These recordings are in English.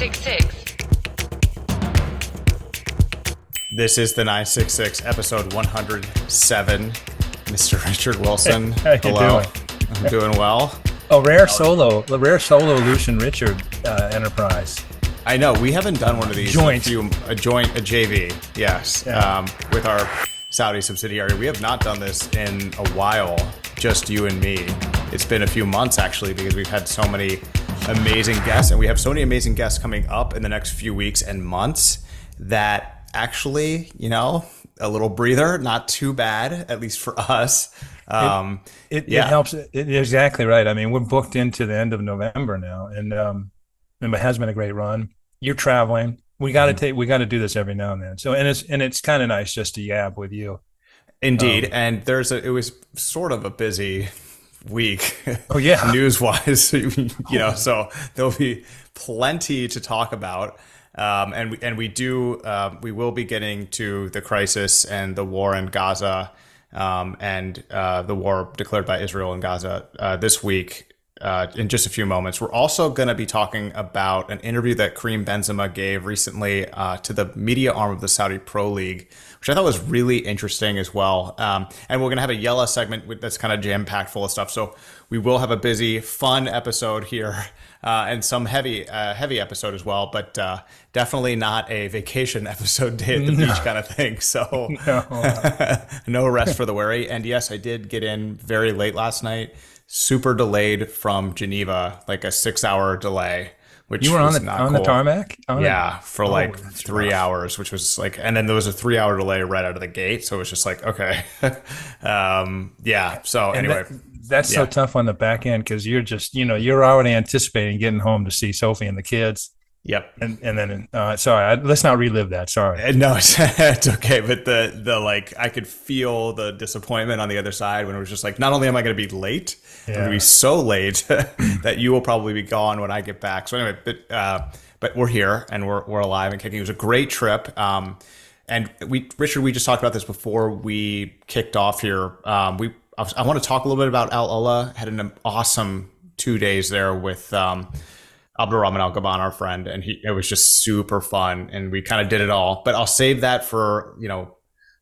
966. This is the 966, episode 107. Mr. Richard Wilson. How you Hello. doing? I'm doing well. The rare solo Lucian Richard enterprise. I know, we haven't done one of these. Joint. A JV, yes, Yeah. with our Saudi subsidiary. We have not done this in a while, just you and me. It's been a few months, actually, because we've had so many amazing guests, and we have so many amazing guests coming up in the next few weeks and months that actually, a little breather, not too bad, at least for us. It helps. Exactly right. I mean, we're booked into the end of November now, and it has been a great run. You're traveling. We got to do this every now and then. So, and it's kind of nice just to yab with you. Indeed, and it was sort of a busy week. Oh yeah, news-wise, so there'll be plenty to talk about. We will be getting to the crisis and the war in Gaza, and the war declared by Israel in Gaza this week in just a few moments. We're also going to be talking about an interview that Karim Benzema gave recently to the media arm of the Saudi Pro League, which I thought was really interesting as well. And we're going to have a Yella segment that's kind of jam-packed full of stuff. So we will have a busy, fun episode here. And some heavy episode as well, but definitely not a vacation episode, day at the beach kind of thing. So no rest for the weary. And yes, I did get in very late last night, super delayed from Geneva, like a 6-hour delay. Which you were on the tarmac? For 3 hours, which was like, and then there was a 3-hour delay right out of the gate. So it was just like, okay. So anyway. That's so tough on the back end because you're just, you're already anticipating getting home to see Sophie and the kids. Yep. And then, sorry, let's not relive that. Sorry. No, it's okay. But the I could feel the disappointment on the other side when it was just like, not only am I going to be late, I'm going to be so late that you will probably be gone when I get back. So anyway, but we're here and we're alive and kicking. It was a great trip. And Richard, we just talked about this before we kicked off here. I want to talk a little bit about Al Ula. Had an awesome 2 days there with Abdurrahman Al Gaban, our friend, and it was just super fun. And we kind of did it all. But I'll save that for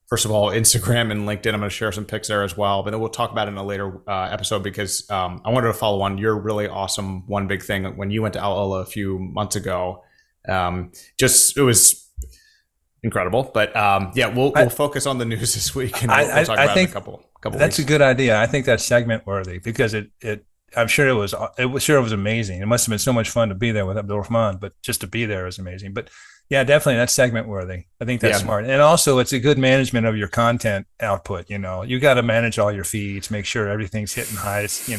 first of all, Instagram and LinkedIn. I'm going to share some pics there as well. But then we'll talk about it in a later episode because I wanted to follow on your really awesome one big thing when you went to Al Ula a few months ago. It was incredible. But we'll focus on the news this week, and we'll talk about it in a couple that's weeks. A good idea. I think that's segment worthy because I'm sure it was amazing. It must have been so much fun to be there with Abdurrahman, but just to be there is amazing. But yeah, definitely that's segment worthy. I think that's smart. And also it's a good management of your content output. You got to manage all your feeds, make sure everything's hitting highs,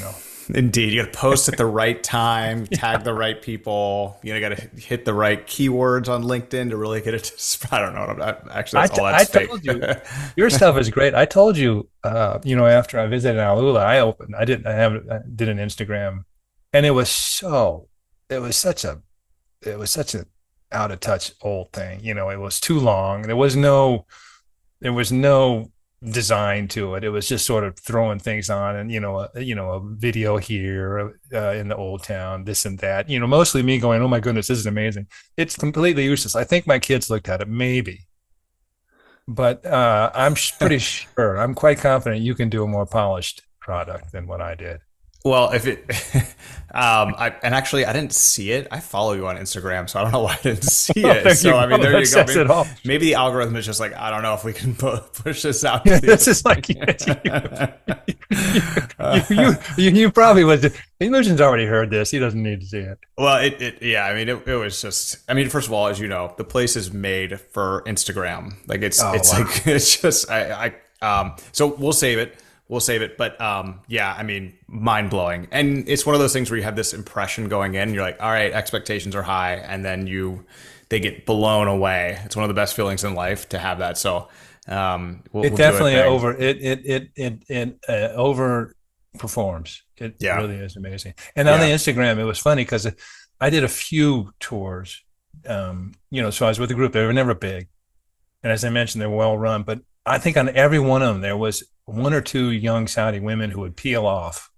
Indeed. You got to post at the right time, tag the right people. You got to hit the right keywords on LinkedIn to really get it to, I don't know. Actually, that's all that's fake. Told you, your stuff is great. I told you, after I visited Al Ula, I did an Instagram, and it was such a out of touch old thing. It was too long. There was no design to it. It was just sort of throwing things on and a video here in the old town, this and that, mostly me going, oh my goodness, this is amazing. It's completely useless. I think my kids looked at it maybe, but I'm pretty sure, I'm quite confident you can do a more polished product than what I did. Well, if it, I didn't see it. I follow you on Instagram, so I don't know why I didn't see it. So, there you go. Maybe the algorithm is just like, I don't know if we can push this out. This is like, you probably would. Illusion's already heard this. He doesn't need to see it. Well, it was just, first of all, as you know, the place is made for Instagram. Like so we'll save it. But mind blowing. And it's one of those things where you have this impression going in, and you're like, all right, expectations are high. And then they get blown away. It's one of the best feelings in life to have that. So it definitely overperforms. It really is amazing. And on the Instagram, it was funny because I did a few tours, so I was with a group. They were never big. And as I mentioned, they're well run, but I think on every one of them, there was one or two young Saudi women who would peel off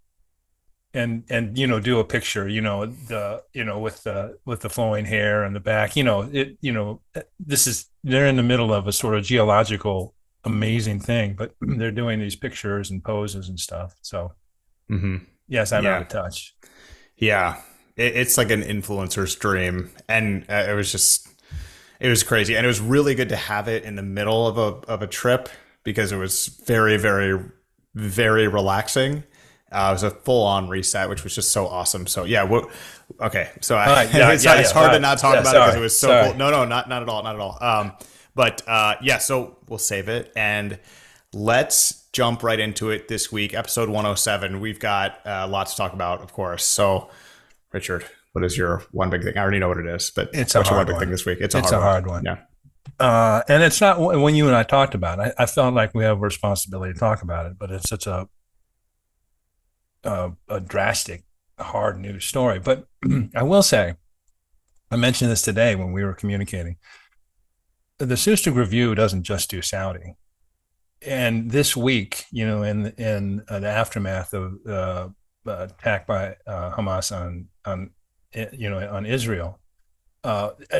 and do a picture, with the flowing hair and the back, this is, they're in the middle of a sort of geological amazing thing, but they're doing these pictures and poses and stuff. So Hmm. yes, I'm out Yeah. of touch. Yeah. It's like an influencer's dream. And it was crazy. And it was really good to have it in the middle of a trip because it was very, very, very relaxing. It was a full on reset, which was just so awesome. So yeah, okay. So All right, yeah, yeah, it's yeah. All hard to right, not talk yeah, about it because sorry, it was so cool. sorry. No, no, not at all, not at all. But yeah, so we'll save it and let's jump right into it this week, episode 107. We've got lots to talk about, of course. So, Richard, what is your one big thing? I already know what it is, but It's a what's your one hard big thing one. this week? It's a It's hard a one. hard one. Yeah. And it's not, when you and I talked about it, I felt like we have a responsibility to talk about it, but it's such a drastic, hard news story. But I will say, I mentioned this today when we were communicating. The Sustic Review doesn't just do Saudi. And this week, in the aftermath of attack by Hamas on Israel,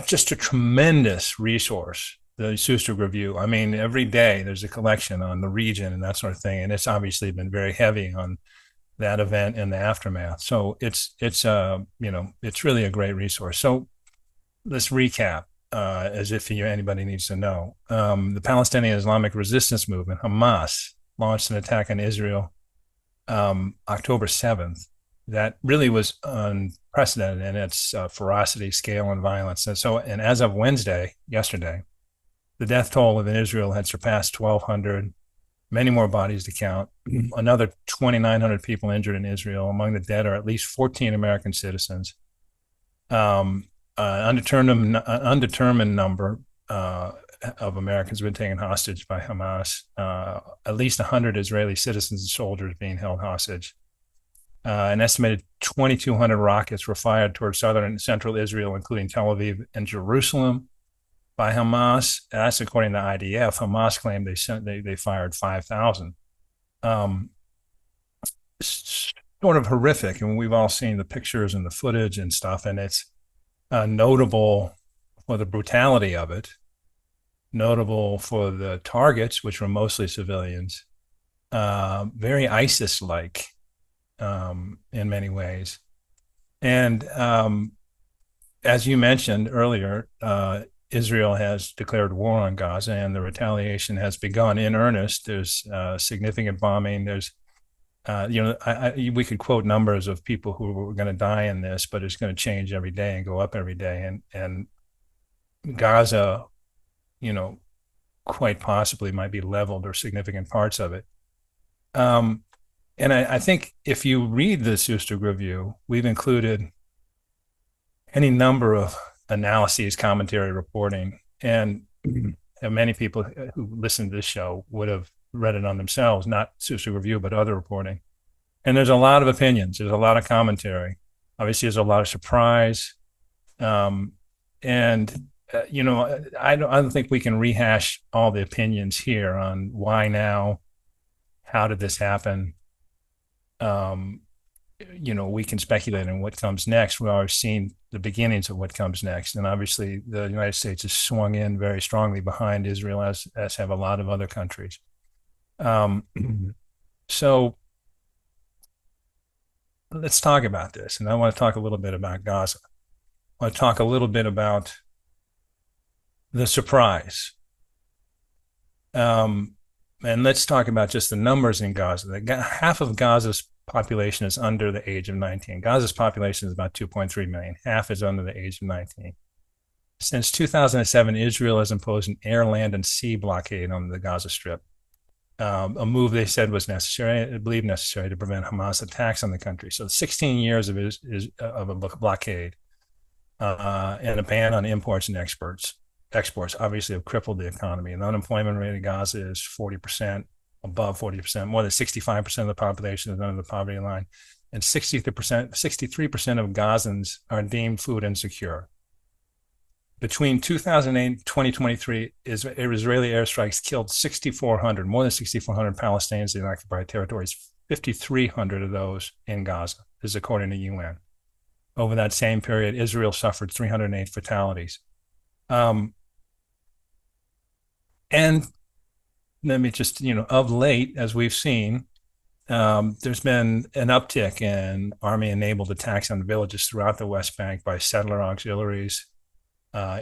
just a tremendous resource. The Sustic Review. I mean, every day there's a collection on the region and that sort of thing, and it's obviously been very heavy on that event and the aftermath. So it's really a great resource. So let's recap, as if anybody needs to know. The Palestinian Islamic Resistance Movement, Hamas, launched an attack on Israel October 7th. That really was unprecedented in its ferocity, scale, and violence. And as of Wednesday, yesterday, the death toll in Israel had surpassed 1,200, many more bodies to count. Another 2,900 people injured in Israel. Among the dead are at least 14 American citizens. Undetermined number of Americans have been taken hostage by Hamas. At least 100 Israeli citizens and soldiers being held hostage. An estimated 2,200 rockets were fired towards southern and central Israel, including Tel Aviv and Jerusalem, by Hamas. That's according to IDF. Hamas claimed they fired 5,000. Sort of horrific, and we've all seen the pictures and the footage and stuff, and it's notable for the brutality of it, notable for the targets, which were mostly civilians, very ISIS-like in many ways. And as you mentioned earlier, Israel has declared war on Gaza, and the retaliation has begun in earnest. There's significant bombing. There's we could quote numbers of people who were going to die in this, but it's going to change every day and go up every day. And Gaza, quite possibly might be leveled, or significant parts of it. And I think if you read the Sustic Review, we've included any number of analyses, commentary, reporting, and many people who listen to this show would have read it on themselves, not Sustic Review, but other reporting. And there's a lot of opinions. There's a lot of commentary. Obviously, there's a lot of surprise. I don't think we can rehash all the opinions here on why now, how did this happen. We can speculate on what comes next. We've already seen the beginnings of what comes next. And obviously, the United States has swung in very strongly behind Israel, as have a lot of other countries. So let's talk about this. And I want to talk a little bit about Gaza. I want to talk a little bit about the surprise. And let's talk about just the numbers in Gaza. Half of Gaza's population is under the age of 19. Gaza's population is about 2.3 million. Half is under the age of 19. Since 2007, Israel has imposed an air, land, and sea blockade on the Gaza Strip. A move they said was necessary, I believe necessary, to prevent Hamas attacks on the country. So 16 years of a blockade and a ban on imports and exports obviously have crippled the economy. And the unemployment rate in Gaza is 40%, above 40%. More than 65% of the population is under the poverty line. And 63% of Gazans are deemed food insecure. Between 2008 and 2023, Israeli airstrikes killed more than 6,400 Palestinians in occupied territories, 5,300 of those in Gaza. is according to UN. Over that same period, Israel suffered 308 fatalities. And let me just, of late, as we've seen, there's been an uptick in army-enabled attacks on villages throughout the West Bank by settler auxiliaries,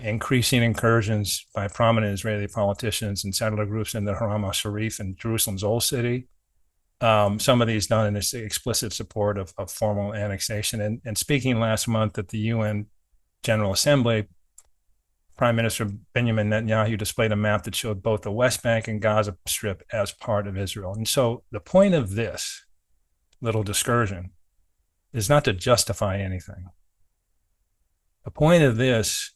increasing incursions by prominent Israeli politicians and settler groups in the Haram al-Sharif and Jerusalem's Old City. Some of these done in this explicit support of formal annexation. And speaking last month at the UN General Assembly, Prime Minister Benjamin Netanyahu displayed a map that showed both the West Bank and Gaza Strip as part of Israel. And so the point of this little discursion is not to justify anything. The point of this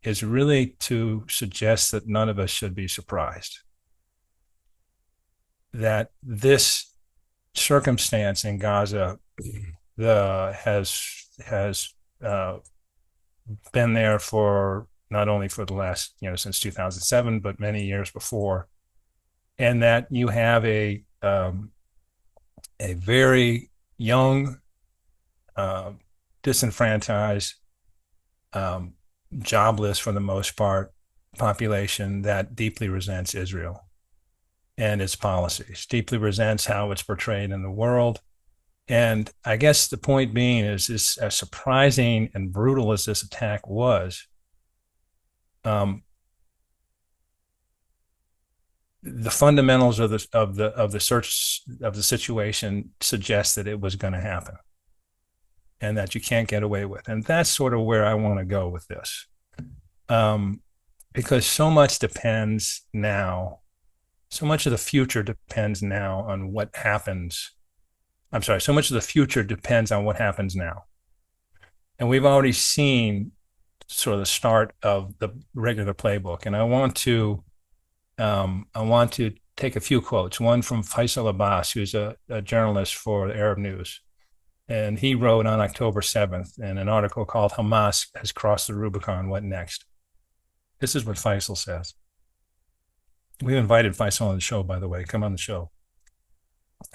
is really to suggest that none of us should be surprised that this circumstance in Gaza has been there for not only for the last, since 2007, but many years before, and that you have a very young, disenfranchised, jobless for the most part population that deeply resents Israel and its policies, deeply resents how it's portrayed in the world. And I guess the point being is as surprising and brutal as this attack was, the fundamentals of the search of the situation suggest that it was going to happen and that you can't get away with. And that's sort of where I want to go with this. Because so much depends now, so much of the future depends now on what happens. I'm sorry, so much of the future depends on what happens now. And we've already seen sort of the start of the regular playbook. And I want to take a few quotes. One from Faisal Abbas, who's a journalist for Arab News. And he wrote on October 7th in an article called Hamas Has Crossed the Rubicon, What Next? This is what Faisal says. We've invited Faisal on the show, by the way. Come on the show.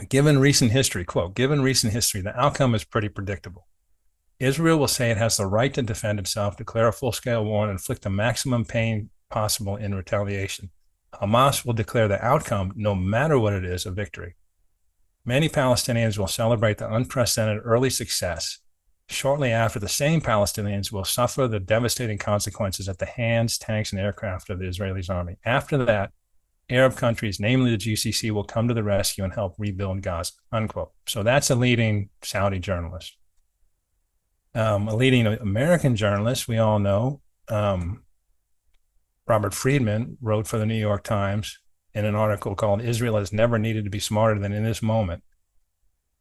Given recent history, quote, given recent history, the outcome is pretty predictable. Israel will say it has the right to defend itself, declare a full-scale war, and inflict the maximum pain possible in retaliation. Hamas will declare the outcome, no matter what it is, a victory. Many Palestinians will celebrate the unprecedented early success. Shortly after, the same Palestinians will suffer the devastating consequences at the hands, tanks, and aircraft of the Israeli army. After that, Arab countries, namely the GCC, will come to the rescue and help rebuild Gaza, unquote. So that's a leading Saudi journalist. A leading American journalist, we all know, Robert Friedman, wrote for the New York Times in an article called Israel Has Never Needed to Be Smarter Than in This Moment.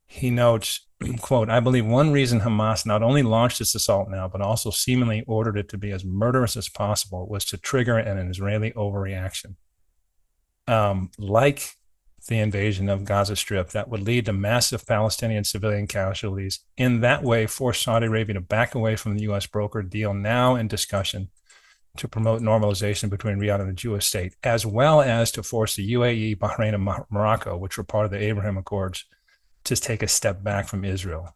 He notes, quote, I believe one reason Hamas not only launched its assault now, but also seemingly ordered it to be as murderous as possible was to trigger an Israeli overreaction. Like the invasion of Gaza Strip, that would lead to massive Palestinian civilian casualties. In that way, force Saudi Arabia to back away from the U.S. brokered deal now in discussion to promote normalization between Riyadh and the Jewish state, as well as to force the UAE, Bahrain, and Morocco, which were part of the Abraham Accords, to take a step back from Israel.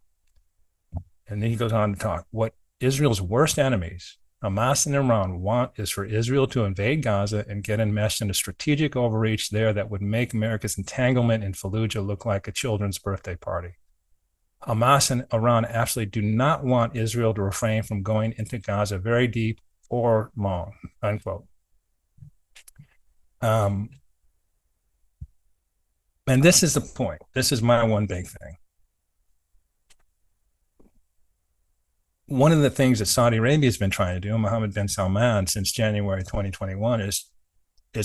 And then he goes on to talk, what Israel's worst enemies, Hamas and Iran, want is for Israel to invade Gaza and get enmeshed in a strategic overreach there that would make America's entanglement in Fallujah look like a children's birthday party. Hamas and Iran absolutely do not want Israel to refrain from going into Gaza very deep or long, unquote. And this is the point. This is my one big thing. One of the things that Saudi Arabia has been trying to do, Mohammed bin Salman, since January 2021, is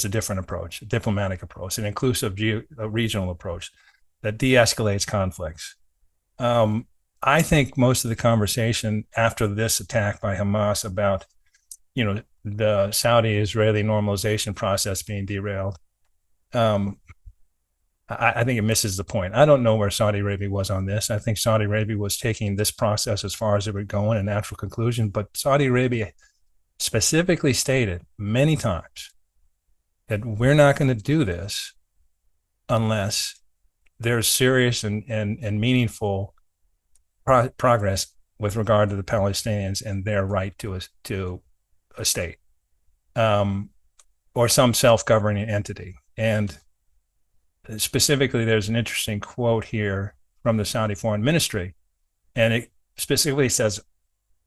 a different approach, a diplomatic approach, an inclusive regional approach that de-escalates conflicts. I think most of the conversation after this attack by Hamas about, the Saudi-Israeli normalization process being derailed, I think it misses the point. I don't know where Saudi Arabia was on this. I think Saudi Arabia was taking this process as far as it would go in a natural conclusion, but Saudi Arabia specifically stated many times that we're not going to do this unless there's serious and meaningful progress with regard to the Palestinians and their right to a state, or some self-governing entity. And specifically, there's an interesting quote here from the Saudi Foreign Ministry, and it specifically says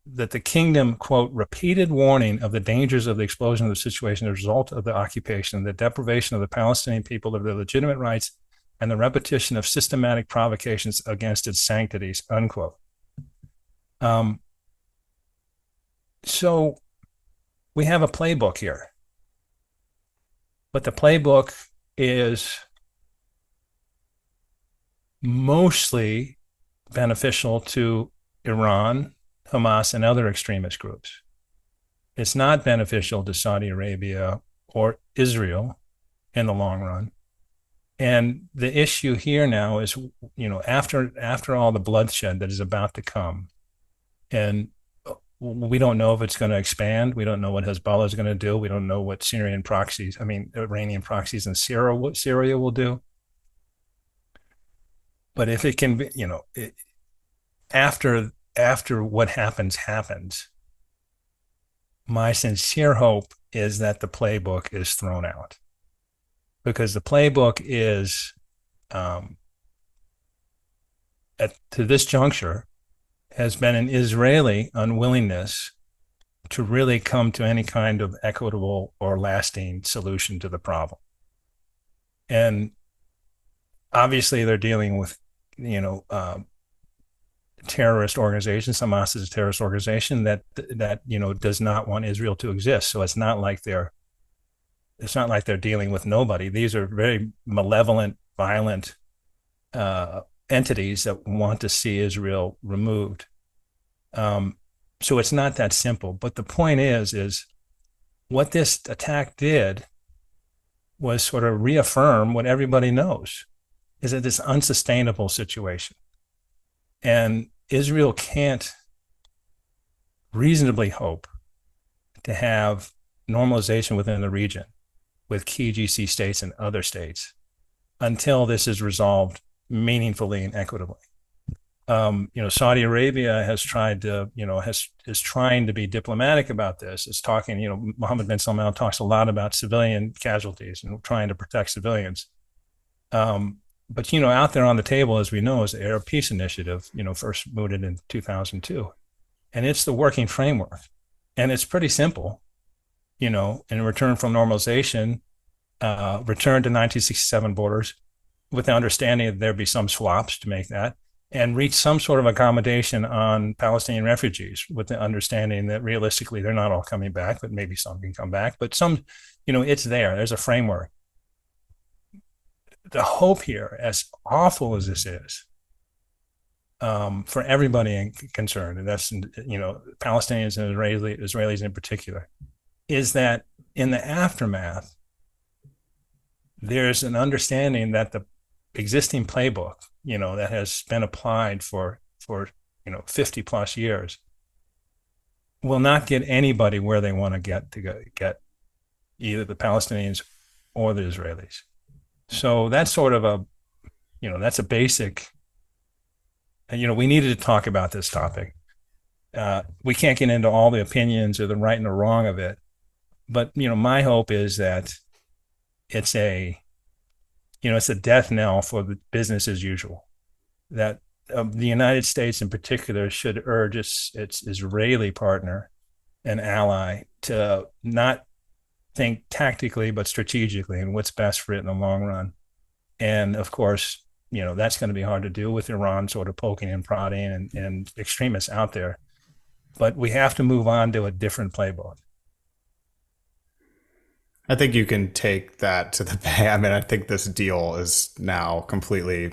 that the kingdom, quote, repeated warning of the dangers of the explosion of the situation as a result of the occupation, the deprivation of the Palestinian people of their legitimate rights, and the repetition of systematic provocations against its sanctities, unquote. So we have a playbook here, but the playbook is mostly beneficial to Iran, Hamas, and other extremist groups. It's not beneficial to Saudi Arabia or Israel in the long run. And the issue here now is, after all the bloodshed that is about to come, and we don't know if it's going to expand. We don't know what Hezbollah is going to do. We don't know what Iranian proxies in Syria will do. But if it can be, after what happens, my sincere hope is that the playbook is thrown out, because the playbook is, to this juncture, has been an Israeli unwillingness to really come to any kind of equitable or lasting solution to the problem. And obviously they're dealing with, terrorist organizations. Hamas is a terrorist organization that does not want Israel to exist. So it's not like they're dealing with nobody. These are very malevolent, violent entities that want to see Israel removed. So it's not that simple. But the point is what this attack did was sort of reaffirm what everybody knows, is that this unsustainable situation. And Israel can't reasonably hope to have normalization within the region with key GC states and other states until this is resolved meaningfully and equitably. Saudi Arabia has tried to, is trying to be diplomatic about this. It's talking, Mohammed bin Salman talks a lot about civilian casualties and trying to protect civilians. But, out there on the table, as we know, is the Arab Peace Initiative, first mooted in 2002. And it's the working framework. And it's pretty simple, in return from normalization, return to 1967 borders with the understanding that there'd be some swaps to make that, and reach some sort of accommodation on Palestinian refugees with the understanding that realistically they're not all coming back, but maybe some can come back. But some, it's there. There's a framework. The hope here, as awful as this is, for everybody concerned, and that's, Palestinians and Israelis in particular, is that in the aftermath, there's an understanding that the existing playbook, that has been applied for 50 plus years, will not get anybody where they want to get either the Palestinians or the Israelis. So that's sort of that's a basic, we needed to talk about this topic. We can't get into all the opinions or the right and the wrong of it, but, my hope is that it's a death knell for the business as usual, that the United States in particular should urge its Israeli partner and ally to not think tactically, but strategically, and what's best for it in the long run. And of course, that's going to be hard to do with Iran sort of poking and prodding and extremists out there. But we have to move on to a different playbook. I think you can take that to the bank. I mean, I think this deal is now completely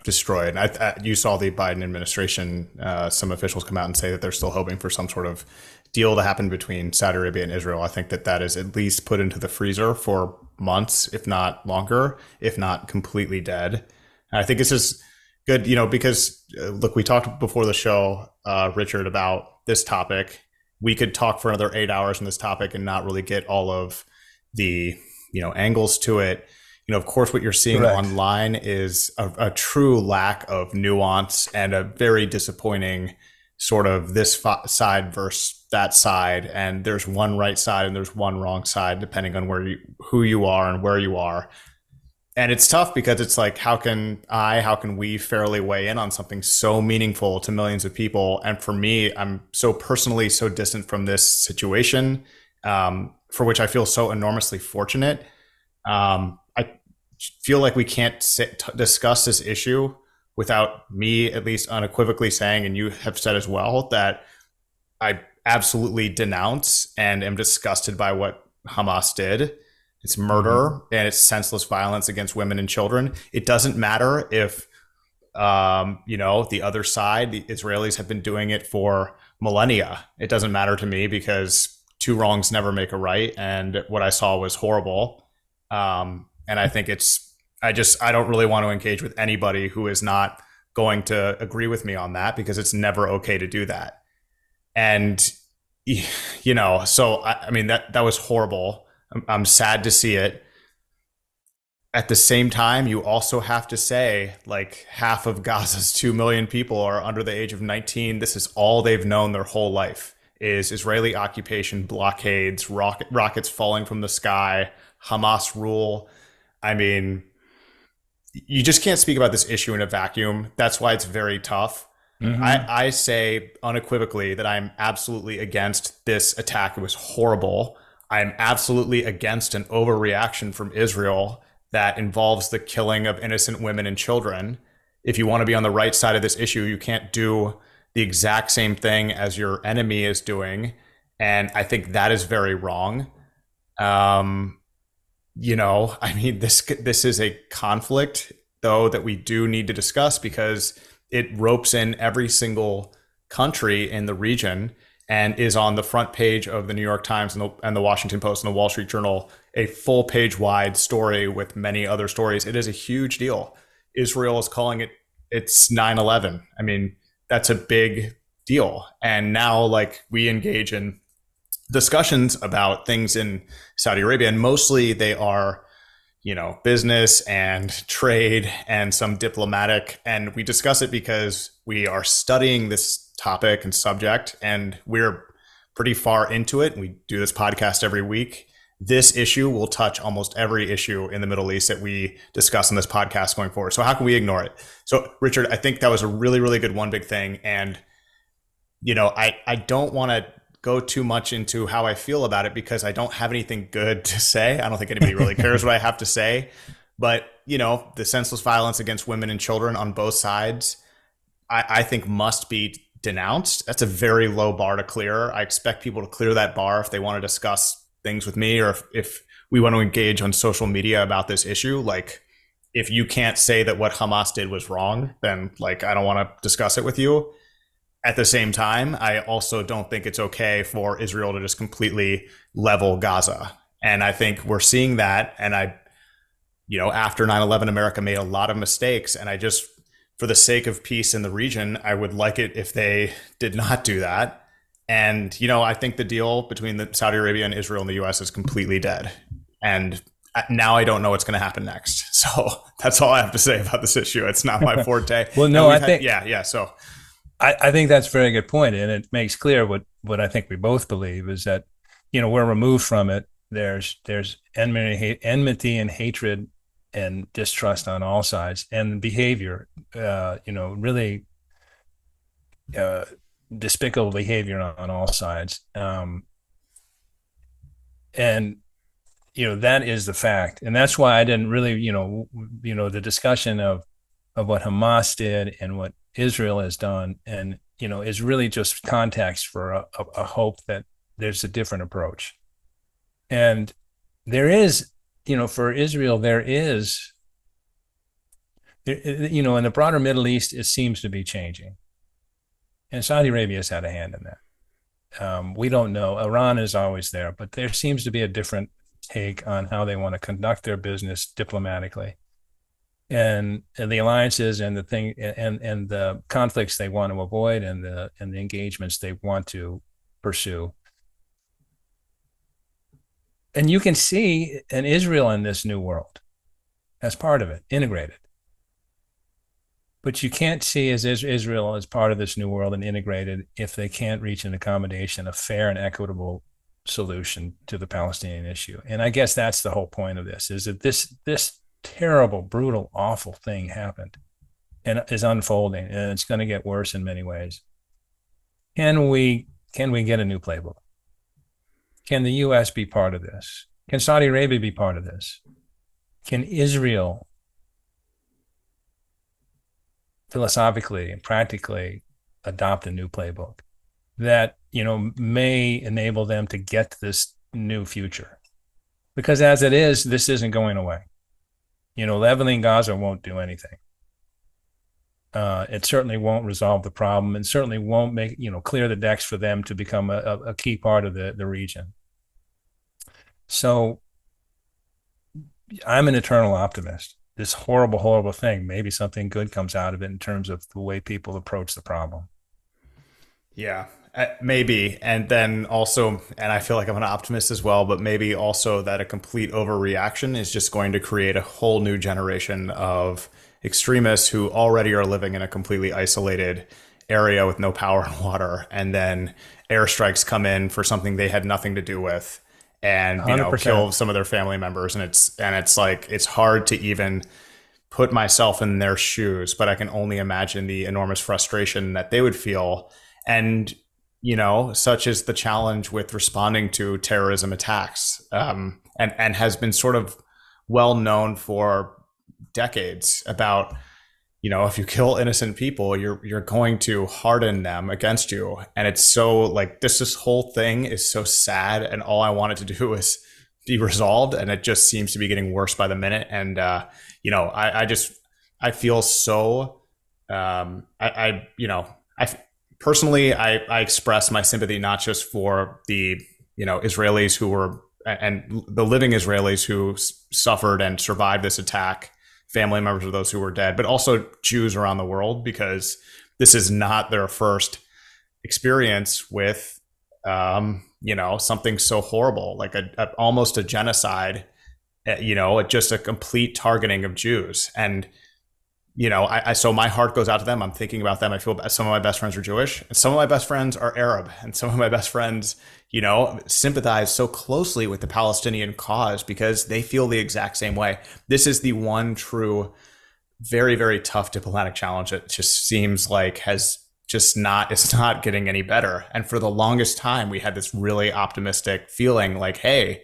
destroyed. You saw the Biden administration, some officials come out and say that they're still hoping for some sort of deal to happen between Saudi Arabia and Israel. I think that is at least put into the freezer for months, if not longer, if not completely dead. And I think this is good, because look, we talked before the show, Richard, about this topic. We could talk for another 8 hours on this topic and not really get all of the, angles to it. of course, what you're seeing Correct. online is a true lack of nuance and a very disappointing sort of this side versus that side. And there's one right side and there's one wrong side, depending on who you are and where you are. And it's tough because it's like, how can we fairly weigh in on something so meaningful to millions of people? And for me, I'm so personally so distant from this situation, for which I feel so enormously fortunate. I feel like we can't discuss this issue without me at least unequivocally saying, and you have said as well, that I absolutely denounce and am disgusted by what Hamas did. It's Mm-hmm. murder and it's senseless violence against women and children. It doesn't matter if, the other side, the Israelis have been doing it for millennia. It doesn't matter to me because two wrongs never make a right. And what I saw was horrible. And I think I don't really want to engage with anybody who is not going to agree with me on that because it's never okay to do that. And, so I mean, that was horrible. I'm sad to see it. At the same time, you also have to say, like, half of Gaza's 2 million people are under the age of 19. This is all they've known their whole life is Israeli occupation, blockades, rockets falling from the sky, Hamas rule. I mean, you just can't speak about this issue in a vacuum. That's why it's very tough. Mm-hmm. I say unequivocally that I'm absolutely against this attack. It was horrible. I'm absolutely against an overreaction from Israel that involves the killing of innocent women and children. If you want to be on the right side of this issue, you can't do the exact same thing as your enemy is doing. And I think that is very wrong. Um, I mean, this is a conflict, though, that we do need to discuss because it ropes in every single country in the region and is on the front page of the New York Times and the Washington Post and the Wall Street Journal, a full page wide story with many other stories. It is a huge deal. Israel is calling it it's 9/11. I mean, that's a big deal. And now, like, we engage in discussions about things in Saudi Arabia, and mostly they are, business and trade and some diplomatic. And we discuss it because we are studying this topic and subject, and we're pretty far into it. We do this podcast every week. This issue will touch almost every issue in the Middle East that we discuss on this podcast going forward. So how can we ignore it? So, Richard, I think that was a really, really good one big thing. And, I don't want to go too much into how I feel about it because I don't have anything good to say. I don't think anybody really cares what I have to say. But, the senseless violence against women and children on both sides, I think must be denounced. That's a very low bar to clear. I expect people to clear that bar if they want to discuss things with me or if we want to engage on social media about this issue. Like, if you can't say that what Hamas did was wrong, then, like, I don't want to discuss it with you. At the same time, I also don't think it's okay for Israel to just completely level Gaza. And I think we're seeing that. And after 9/11, America made a lot of mistakes. And for the sake of peace in the region, I would like it if they did not do that. And, I think the deal between the Saudi Arabia and Israel and the US is completely dead. And now I don't know what's going to happen next. So that's all I have to say about this issue. It's not my forte. Well, And no, we've I had, think yeah, yeah. So I think that's a very good point, and it makes clear what I think we both believe is that we're removed from it. There's enmity and hatred and distrust on all sides, and behavior, really uh, despicable behavior on all sides, and that is the fact, and that's why I didn't really the discussion of what Hamas did and what Israel has done, and is really just context for a hope that there's a different approach. And there is, for Israel, there is, in the broader Middle East, it seems to be changing, and Saudi Arabia has had a hand in that. We don't know. Iran is always there, but there seems to be a different take on how they want to conduct their business diplomatically. And the alliances and the thing and the conflicts they want to avoid and the engagements they want to pursue. And you can see an Israel in this new world. as part of it, integrated. But you can't see as Israel as part of this new world and integrated if they can't reach an accommodation, a fair and equitable solution to the Palestinian issue. And I guess that's the whole point of this: is that this terrible, brutal, awful thing happened and is unfolding, and it's going to get worse in many ways. Can we get a new playbook? Can the U.S. be part of this? Can Saudi Arabia be part of this? Can Israel philosophically and practically adopt a new playbook that may enable them to get to this new future? Because as it is, this isn't going away. Leveling Gaza won't do anything. It certainly won't resolve the problem, and certainly won't make clear the decks for them to become a key part of the region. So I'm an eternal optimist. This horrible, horrible thing, maybe something good comes out of it in terms of the way people approach the problem. Yeah, maybe. And then also, and I feel like I'm an optimist as well, but maybe also that a complete overreaction is just going to create a whole new generation of extremists who already are living in a completely isolated area with no power and water. And then airstrikes come in for something they had nothing to do with, and 100%. kill some of their family members. And it's like, it's hard to even put myself in their shoes, but I can only imagine the enormous frustration that they would feel. And such is the challenge with responding to terrorism attacks, and has been sort of well known for decades about, if you kill innocent people, you're going to harden them against you. And it's so like this whole thing is so sad, and all I want it to do is be resolved, and it just seems to be getting worse by the minute. And I feel so I personally, I express my sympathy not just for the Israelis who were, and the living Israelis who suffered and survived this attack, family members of those who were dead, but also Jews around the world, because this is not their first experience with something so horrible, like almost a genocide, just a complete targeting of Jews. And so my heart goes out to them. I'm thinking about them. I feel some of my best friends are Jewish, and some of my best friends are Arab, and some of my best friends, sympathize so closely with the Palestinian cause because they feel the exact same way. This is the one true, very, very tough diplomatic challenge that just seems like it's not getting any better. And for the longest time, we had this really optimistic feeling like, hey,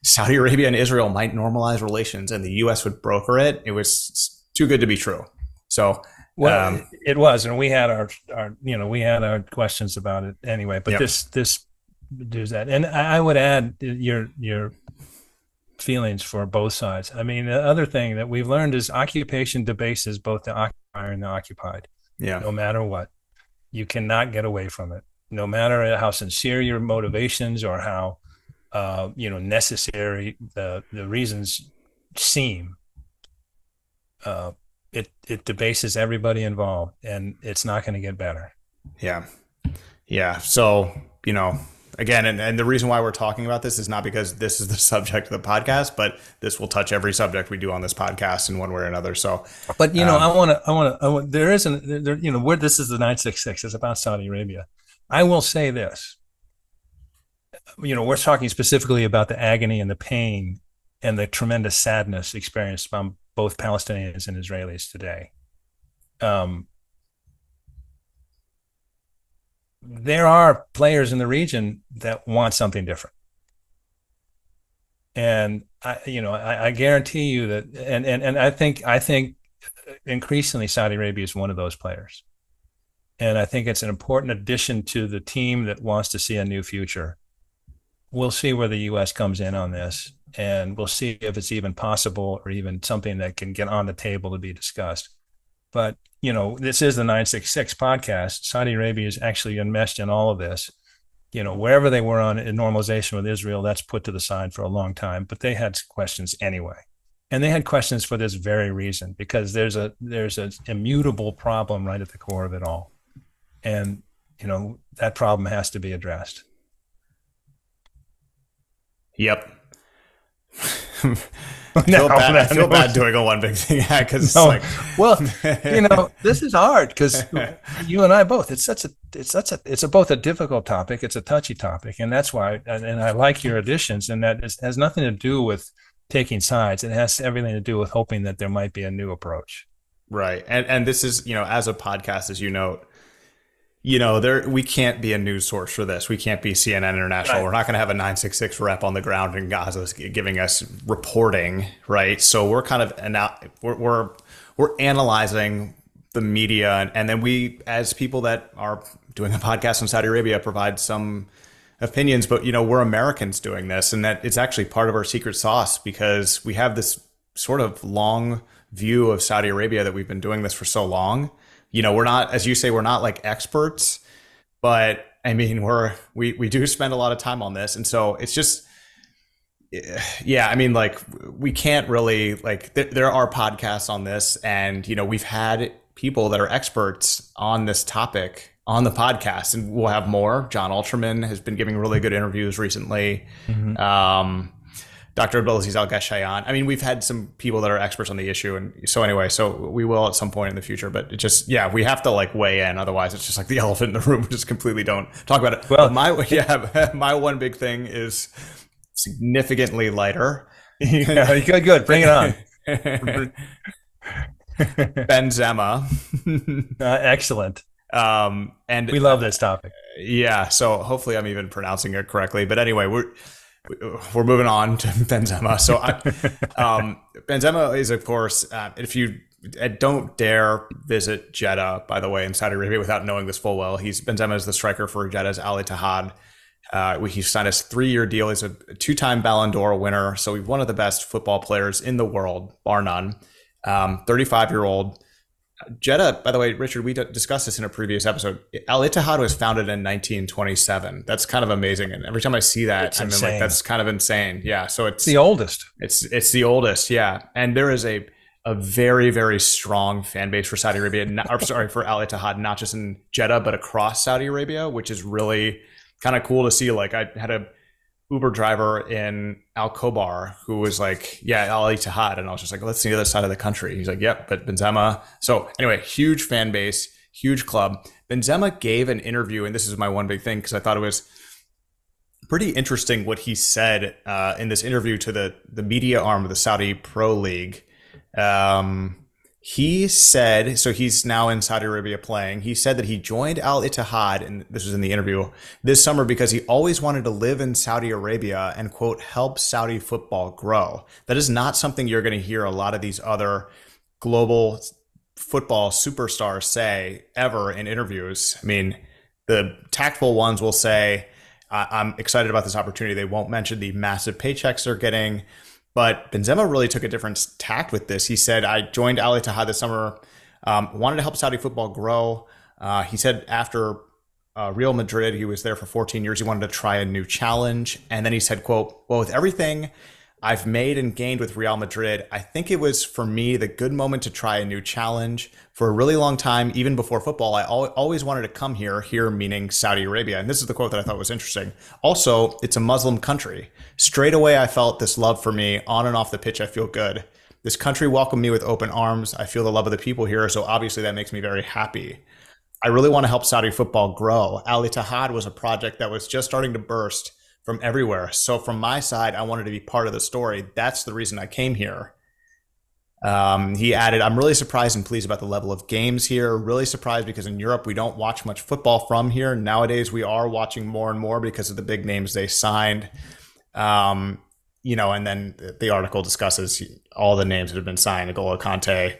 Saudi Arabia and Israel might normalize relations and the U.S. would broker it. It was too good to be true. So, it was, and we had our questions about it anyway. But this does that, and I would add your feelings for both sides. I mean, the other thing that we've learned is occupation debases both the occupier and the occupied. Yeah. No matter what, you cannot get away from it. No matter how sincere your motivations or how necessary the reasons seem, it debases everybody involved, and it's not going to get better. Yeah. So again, and the reason why we're talking about this is not because this is the subject of the podcast, but this will touch every subject we do on this podcast in one way or another. So, but I want there isn't there where this is the 966 is about Saudi Arabia. I will say this. We're talking specifically about the agony and the pain and the tremendous sadness experienced by both Palestinians and Israelis today. There are players in the region that want something different. And I guarantee you that, and I think increasingly Saudi Arabia is one of those players. And I think it's an important addition to the team that wants to see a new future. We'll see where the U.S. comes in on this, and we'll see if it's even possible or even something that can get on the table to be discussed. But, this is the 966 podcast. Saudi Arabia is actually enmeshed in all of this. Wherever they were on in normalization with Israel, that's put to the side for a long time, but they had questions anyway. And they had questions for this very reason, because there's an immutable problem right at the core of it all. And, that problem has to be addressed. Yep. No, I feel no, bad doing a one big thing because it's no. like, Well, this is hard because you and I both. It's both a difficult topic. It's a touchy topic, and that's why. And I like your additions, and that has nothing to do with taking sides. It has everything to do with hoping that there might be a new approach. right. And this is, as a podcast, as there we can't be a news source for this. We can't be CNN International. Right. We're not going to have a 966 rep on the ground in Gaza giving us reporting, right? So we're kind of we're analyzing the media, and then we, as people that are doing a podcast in Saudi Arabia, provide some opinions. But we're Americans doing this, and that it's actually part of our secret sauce because we have this sort of long view of Saudi Arabia that we've been doing this for so long. We're not, as you say, we're not like experts, but I mean, we do spend a lot of time on this. And so it's just, yeah, I mean, like we can't really there are podcasts on this, and, we've had people that are experts on this topic on the podcast, and we'll have more. John Alterman has been giving really good interviews recently. Mm-hmm. Dr. Abdulaziz Al-Ghashayyan. I mean, we've had some people that are experts on the issue. And so anyway, so we will at some point in the future, but it just, we have to weigh in. Otherwise it's just like the elephant in the room. We just completely don't talk about it. Well, my one big thing is significantly lighter. Yeah, good. Bring it on. Benzema. Excellent. And we love this topic. Yeah. So hopefully I'm even pronouncing it correctly, but anyway, we're moving on to Benzema. So Benzema is, of course, if you don't dare visit Jeddah, by the way, in Saudi Arabia without knowing this full well, Benzema is the striker for Jeddah's Al Ittihad. He signed a 3-year deal. He's a 2-time Ballon d'Or winner. So he's one of the best football players in the world, bar none. 35-year-old. Jeddah, by the way, Richard, we discussed this in a previous episode. Al Ittihad was founded in 1927. That's kind of amazing. And every time I see that, I'm like, that's kind of insane. Yeah. So it's the oldest. It's the oldest. Yeah. And there is a very, very strong fan base for Saudi Arabia, for Al Ittihad, not just in Jeddah, but across Saudi Arabia, which is really kind of cool to see. Like I had a Uber driver in Al Khobar who was like, Al Ittihad. And I was just like, let's see the other side of the country. He's like, yep, but Benzema. So anyway, huge fan base, huge club. Benzema gave an interview, and this is my one big thing because I thought it was pretty interesting what he said in this interview to the media arm of the Saudi Pro League. He said, so he's now in Saudi Arabia playing. He said that he joined Al Ittihad, and this was in the interview, this summer because he always wanted to live in Saudi Arabia and, quote, help Saudi football grow. That is not something you're going to hear a lot of these other global football superstars say ever in interviews. I mean, the tactful ones will say, I'm excited about this opportunity. They won't mention the massive paychecks they're getting. But Benzema really took a different tact with this. He said, I joined Al Ittihad this summer, wanted to help Saudi football grow. He said after Real Madrid, he was there for 14 years. He wanted to try a new challenge. And then he said, quote, well, with everything I've made and gained with Real Madrid, I think it was for me the good moment to try a new challenge. For a really long time, even before football, I always wanted to come here meaning Saudi Arabia. And this is the quote that I thought was interesting. Also, it's a Muslim country. Straight away, I felt this love for me. On and off the pitch, I feel good. This country welcomed me with open arms. I feel the love of the people here, so obviously that makes me very happy. I really want to help Saudi football grow. Al Ittihad was a project that was just starting to burst from everywhere. So from my side, I wanted to be part of the story. That's the reason I came here. He added, I'm really surprised and pleased about the level of games here. Really surprised because in Europe, we don't watch much football from here. Nowadays, we are watching more and more because of the big names they signed. And then the article discusses all the names that have been signed: N'Golo Kante,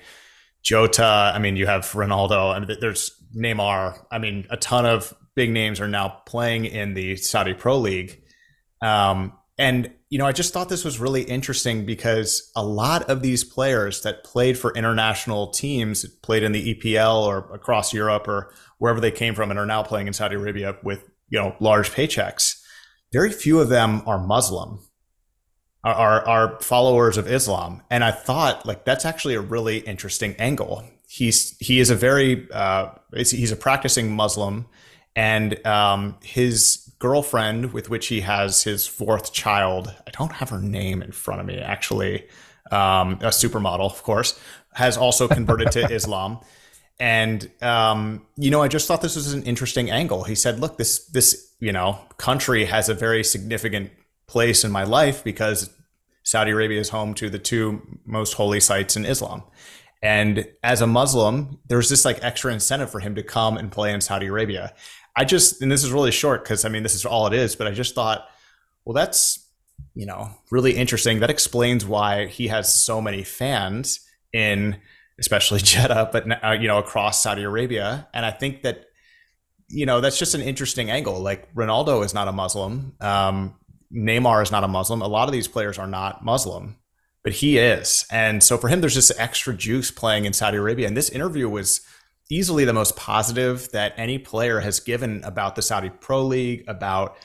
Jota. I mean, you have Ronaldo. I mean, there's Neymar. I mean, a ton of big names are now playing in the Saudi Pro League. I just thought this was really interesting because a lot of these players that played for international teams, played in the EPL or across Europe or wherever they came from, and are now playing in Saudi Arabia with, large paychecks. Very few of them are Muslim, are followers of Islam. And I thought that's actually a really interesting angle. He is a very, he's a practicing Muslim. And his girlfriend, with which he has his fourth child, I don't have her name in front of me, actually, a supermodel, of course, has also converted to Islam. And, I just thought this was an interesting angle. He said, look, this country has a very significant place in my life because Saudi Arabia is home to the two most holy sites in Islam. And as a Muslim, there's this like extra incentive for him to come and play in Saudi Arabia. And this is really short because this is all it is, but I just thought, well, that's, really interesting. That explains why he has so many fans in, especially Jeddah, but, across Saudi Arabia. And I think that, that's just an interesting angle. Like Ronaldo is not a Muslim. Neymar is not a Muslim. A lot of these players are not Muslim, but he is. And so for him, there's just extra juice playing in Saudi Arabia. And this interview was easily the most positive that any player has given about the Saudi Pro League, about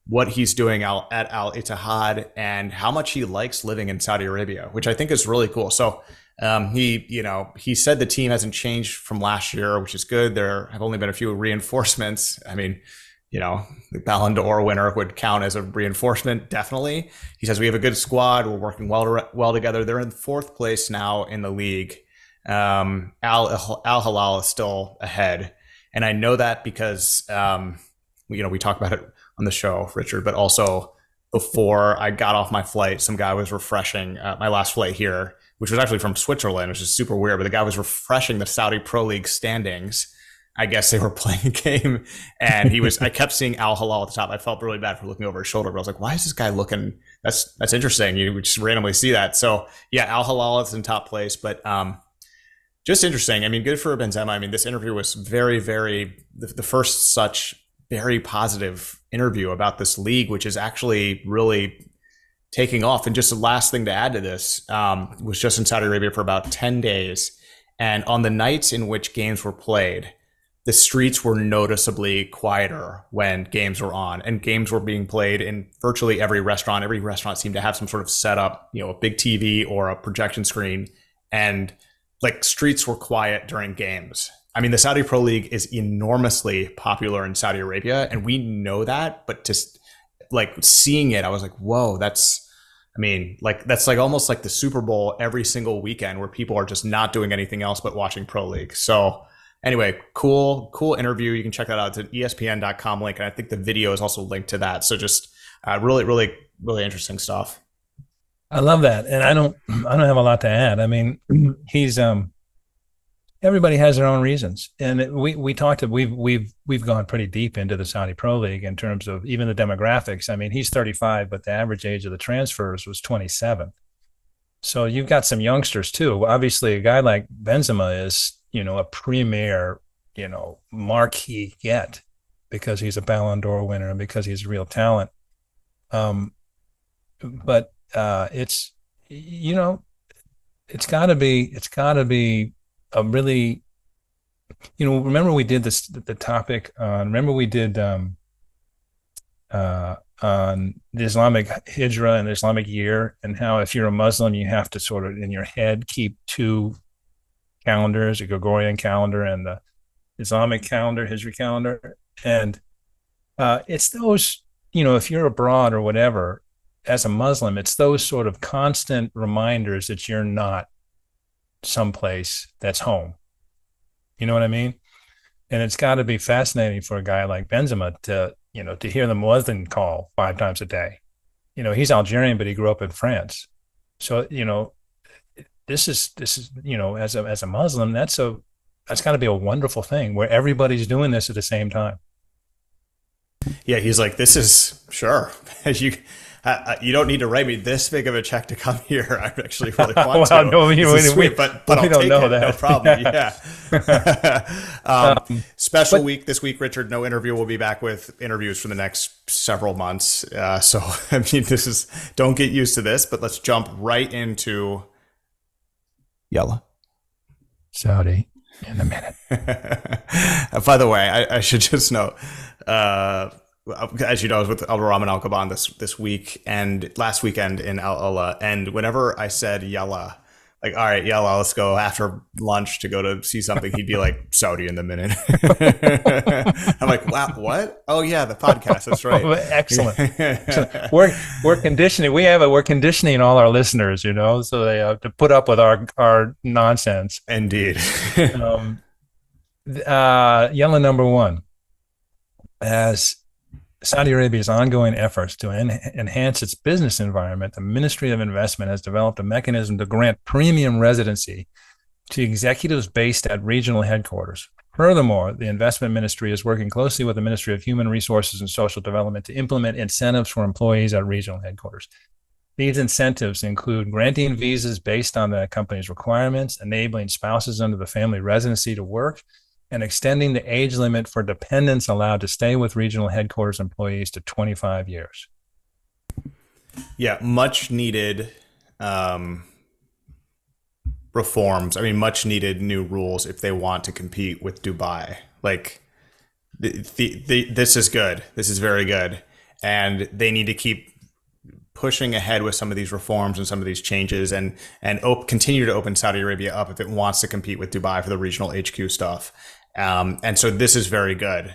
what he's doing at Al Ittihad, and how much he likes living in Saudi Arabia, which I think is really cool. So he said the team hasn't changed from last year, which is good. There have only been a few reinforcements. The Ballon d'Or winner would count as a reinforcement, definitely. He says we have a good squad. We're working well together. They're in fourth place now in the league. Al Hilal is still ahead, and I know that because we talk about it on the show, Richard, but also before I got off my flight, some guy was refreshing my last flight here, which was actually from Switzerland, which is super weird. But the guy was refreshing the Saudi Pro League standings. I guess they were playing a game, and I kept seeing Al Hilal at the top. I felt really bad for looking over his shoulder, but I was like, why is this guy looking? That's interesting. You would just randomly see that. So yeah, Al Hilal is in top place, but just interesting. Good for Benzema. This interview was very, very, the first such very positive interview about this league, which is actually really taking off. And just the last thing to add to this was just in Saudi Arabia for about 10 days. And on the nights in which games were played, the streets were noticeably quieter when games were on, and games were being played in virtually every restaurant. Every restaurant seemed to have some sort of setup, a big TV or a projection screen, and like streets were quiet during games. The Saudi Pro League is enormously popular in Saudi Arabia, and we know that, but just like seeing it, I was like, whoa, that's almost like the Super Bowl every single weekend where people are just not doing anything else but watching Pro League. So anyway, cool interview. You can check that out. It's an ESPN.com link. And I think the video is also linked to that. So just really, really, really interesting stuff. I love that. And I don't have a lot to add. He's, everybody has their own reasons. And we've gone pretty deep into the Saudi Pro League in terms of even the demographics. He's 35, but the average age of the transfers was 27. So you've got some youngsters too. Obviously a guy like Benzema is, a premier, marquee get because he's a Ballon d'Or winner and because he's a real talent. But it's gotta be a really, remember we did the topic on, on the Islamic Hijrah and the Islamic year, and how if you're a Muslim, you have to sort of in your head keep two calendars, a Gregorian calendar and the Islamic calendar, Hijri calendar. And it's those, if you're abroad or whatever, as a Muslim, it's those sort of constant reminders that you're not someplace that's home. You know what I mean? And it's got to be fascinating for a guy like Benzema to hear the muezzin call 5 times a day. He's Algerian, but he grew up in France. So, this is as a Muslim, that's got to be a wonderful thing where everybody's doing this at the same time. Yeah, he's like, this is sure. You don't need to write me this big of a check to come here. I actually really want to. No, but I'll don't take know it. that. No problem. Yeah. Special week this week, Richard. No interview. We'll be back with interviews for the next several months. So don't get used to this, but let's jump right into Yalla. Saudi in a minute. By the way, I should just note, as you know, I was with Al Rahman Al Kaban this week and last weekend in Al Ula, and whenever I said Yalla, like, all right, yeah, well, let's go after lunch to go to see something, he'd be like, Saudi in the minute. I'm like, wow, what? Oh yeah, the podcast. That's right. Excellent. Excellent. We're conditioning. We're conditioning all our listeners, so they have to put up with our nonsense. Indeed. Yellow number one, as Saudi Arabia's ongoing efforts to enhance its business environment, the Ministry of Investment has developed a mechanism to grant premium residency to executives based at regional headquarters. Furthermore, the Investment Ministry is working closely with the Ministry of Human Resources and Social Development to implement incentives for employees at regional headquarters. These incentives include granting visas based on the company's requirements, enabling spouses under the family residency to work, and extending the age limit for dependents allowed to stay with regional headquarters employees to 25 years. Yeah, much needed reforms. I mean, much needed new rules if they want to compete with Dubai. Like, this is good. This is very good. And they need to keep pushing ahead with some of these reforms and some of these changes, and continue to open Saudi Arabia up if it wants to compete with Dubai for the regional HQ stuff. And so this is very good.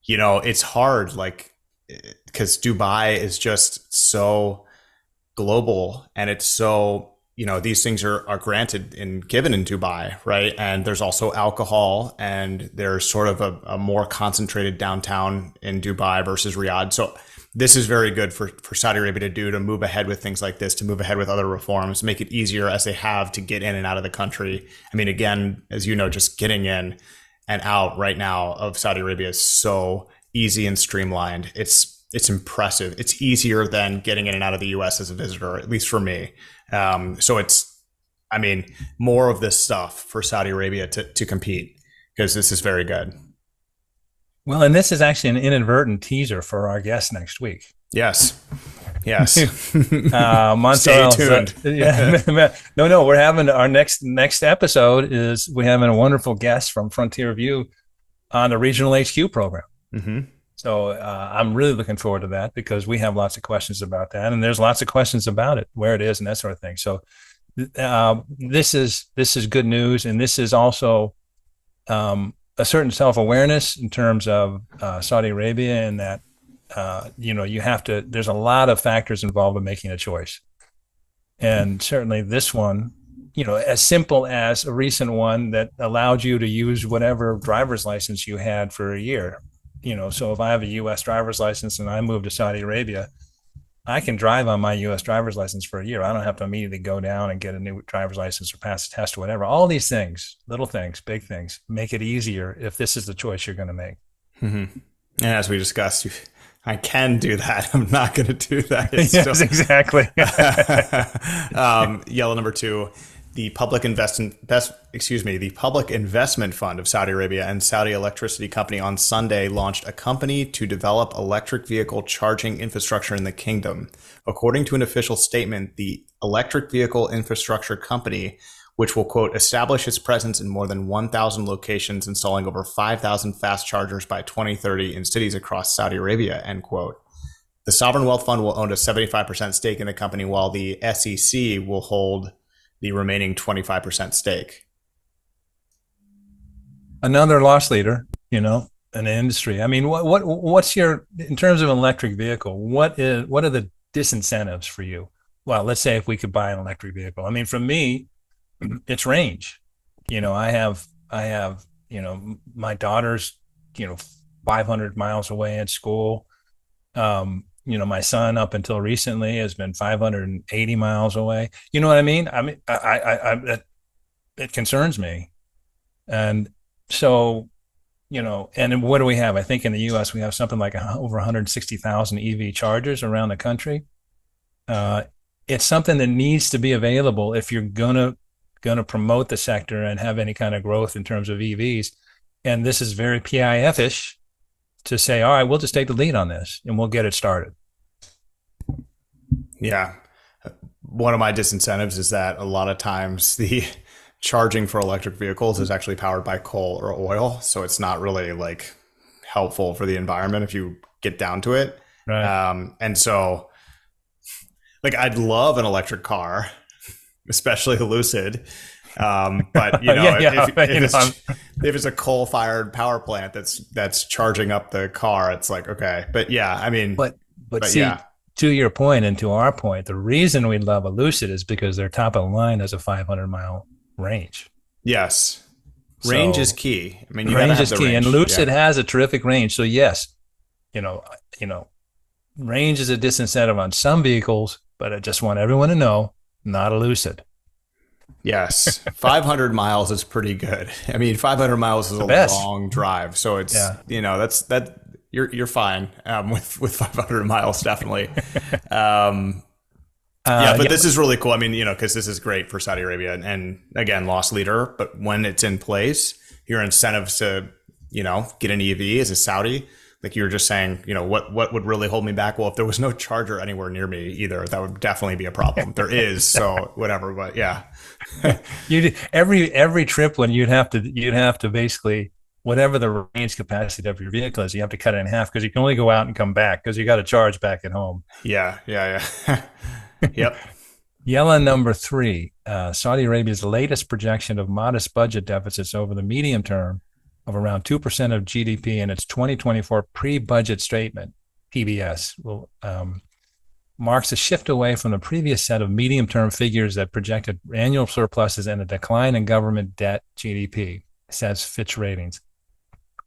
It's hard, like, because Dubai is just so global, and it's so, these things are granted and given in Dubai, right? And there's also alcohol, and there's sort of a more concentrated downtown in Dubai versus Riyadh. So this is very good for Saudi Arabia to move ahead with things like this, to move ahead with other reforms, make it easier as they have to get in and out of the country. I mean, again, as you know, just getting in and out right now of Saudi Arabia is so easy and streamlined. It's impressive. It's easier than getting in and out of the US as a visitor, at least for me. So more of this stuff for Saudi Arabia to compete, because this is very good. Well, and this is actually an inadvertent teaser for our guest next week. Yes. Stay tuned. No, we're having our next episode is we're having a wonderful guest from Frontier View on the regional HQ program. Mm-hmm. So I'm really looking forward to that, because we have lots of questions about that, and there's lots of questions about it, where it is, and that sort of thing. So this is good news, and this is also a certain self-awareness in terms of Saudi Arabia, and that you have to. There's a lot of factors involved in making a choice, and certainly this one, as simple as a recent one that allowed you to use whatever driver's license you had for a year. So if I have a U.S. driver's license and I move to Saudi Arabia, I can drive on my U.S. driver's license for a year. I don't have to immediately go down and get a new driver's license or pass a test or whatever. All these things, little things, big things, make it easier if this is the choice you're going to make. Mm-hmm. And as we discussed, I can do that. I'm not going to do that. Yes, exactly. Yellow number two. The Public Investment Fund of Saudi Arabia and Saudi Electricity Company on Sunday launched a company to develop electric vehicle charging infrastructure in the kingdom. According to an official statement, the Electric Vehicle Infrastructure Company, which will, quote, establish its presence in more than 1,000 locations, installing over 5,000 fast chargers by 2030 in cities across Saudi Arabia, end quote. The Sovereign Wealth Fund will own a 75% stake in the company, while the SEC will hold the remaining 25% stake. Another loss leader, in the industry. I mean, what's your, in terms of an electric vehicle, what are the disincentives for you? Well, let's say if we could buy an electric vehicle. I mean, for me, it's range. I have, my daughter's, 500 miles away at school. My son up until recently has been 580 miles away. You know what I mean? It concerns me. And so, and what do we have? I think in the US, we have something like over 160,000 EV chargers around the country. It's something that needs to be available if you're going to promote the sector and have any kind of growth in terms of EVs. And this is very PIF-ish to say, all right, we'll just take the lead on this and we'll get it started. Yeah. One of my disincentives is that a lot of times the charging for electric vehicles is actually powered by coal or oil. So it's not really like helpful for the environment if you get down to it. Right. And so like, I'd love an electric car, especially lucid. But Yeah, yeah. if it's a coal-fired power plant that's charging up the car, it's like, okay. But yeah, I mean, but but see, yeah, to your point and to our point, the reason we love elucid is because their top of the line is a 500-mile range. yes, range is So key. I mean, you got to range have is the key, and range. lucid Yeah. has a terrific range. So yes, you know, you know, range is a disincentive on some vehicles, but I just want everyone to know, not a lucid. Yes, 500 miles is pretty good. I mean, 500 miles is The a best. long drive, so it's Yeah. that you're fine with 500 miles definitely. Um, yeah, but Yeah. this is really cool. I mean, because this is great for Saudi Arabia, and again, lost leader. But when it's in place, your incentives to get an EV as a Saudi, like you were just saying, what would really hold me back? Well, if there was no charger anywhere near me either, that would definitely be a problem. There is, so whatever. But yeah. You every trip when you'd have to basically whatever the range capacity of your vehicle is, you have to cut it in half because you can only go out and come back because you got to charge back at home. Yeah, yeah, yeah. Yep. Yella number three, Saudi Arabia's latest projection of modest budget deficits over the medium term of around 2% of GDP in its 2024 pre-budget statement, PBS, will marks a shift away from the previous set of medium-term figures that projected annual surpluses and a decline in government debt GDP, says Fitch Ratings.